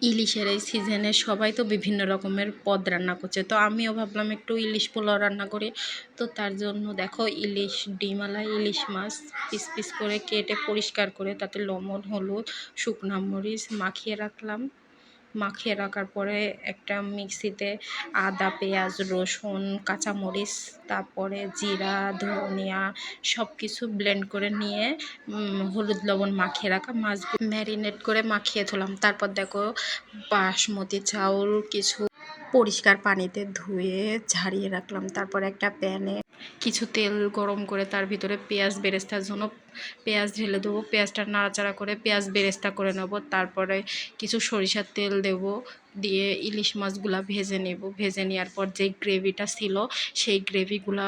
ইলিশের এই সিজনে সবাই তো বিভিন্ন রকমের পদ রান্না করছে, তো আমিও ভাবলাম একটু ইলিশ পোলাও রান্না করি। তো তার জন্য দেখো ইলিশ ডিমালা ইলিশ মাছ পিস পিস করে কেটে পরিষ্কার করে তাতে লবণ হলুদ শুকনা মরিচ মাখিয়ে রাখলাম। মাখিয়ে রাখার পরে একটা মিক্সিতে আদা পেঁয়াজ রসুন কাঁচামরিচ তারপরে জিরা ধনিয়া সব কিছু ব্লেন্ড করে নিয়ে হলুদ লবণ মাখিয়ে রাখা মাছগুলো ম্যারিনেট করে মাখিয়ে ধুলাম। তারপর দেখো বাসমতি চাউল কিছু পরিষ্কার পানিতে ধুয়ে ঝারিয়ে রাখলাম। তারপর একটা প্যানে কিছু তেল গরম করে তার ভিতরে পেঁয়াজ বেরেস্তার জন্য পেঁয়াজ ঢেলে দেবো। পেঁয়াজটা নাড়াচাড়া করে পেঁয়াজ বেরেস্তা করে নেব। তারপরে কিছু সরিষার তেল দেব, দিয়ে ইলিশ মাছগুলা ভেজে নেব। ভেজে নেওয়ার পর যে গ্রেভিটা ছিল সেই গ্রেভিগুলা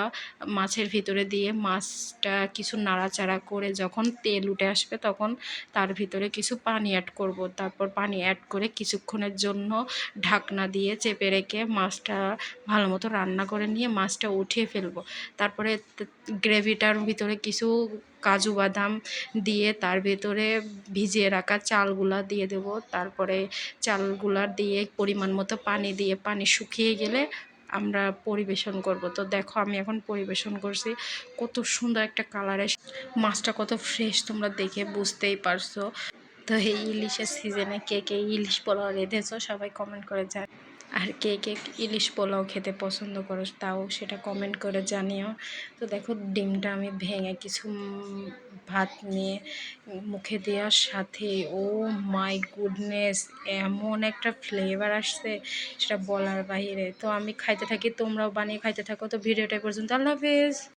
মাছের ভিতরে দিয়ে মাছটা কিছু নাড়াচাড়া করে যখন তেল উঠে আসবে তখন তার ভিতরে কিছু পানি অ্যাড করব। তারপর পানি অ্যাড করে কিছুক্ষণের জন্য ঢাকনা দিয়ে চেপে রেখে মাছটা ভালো মতো রান্না করে নিয়ে মাছটা উঠিয়ে ফেলবো। তারপরে গ্রেভিটার ভিতরে কিছু কাজু বাদাম দিয়ে তার ভিতরে ভিজিয়ে রাখা চালগুলা দিয়ে দেব। তারপরে চালগুলা দিয়ে পরিমাণ মতো পানি দিয়ে পানি শুকিয়ে গেলে আমরা পরিবেশন করব। তো দেখো আমি এখন পরিবেশন করছি, কত সুন্দর একটা কালার এসে, মাছটা কত ফ্রেশ তোমরা দেখে বুঝতেই পারছো। তো এই ইলিশের সিজনে কে কে ইলিশ পোলাও রেঁধেছো সবাই কমেন্ট করে জান, আর কে কে ইলিশ পোলাও খেতে পছন্দ করো তাও সেটা কমেন্ট করে জানিও। তো দেখো ডিমটা আমি ভেঙে কিছু ভাত নিয়ে মুখে দেওয়ার সাথে ও মাই গুডনেস এমন একটা ফ্লেভার আসছে সেটা বলার বাইরে। তো আমি খাইতে থাকি, তোমরাও বানিয়ে খাইতে থাকো। তো ভিডিওটা পর্যন্ত, আল্লাহ হাফেজ।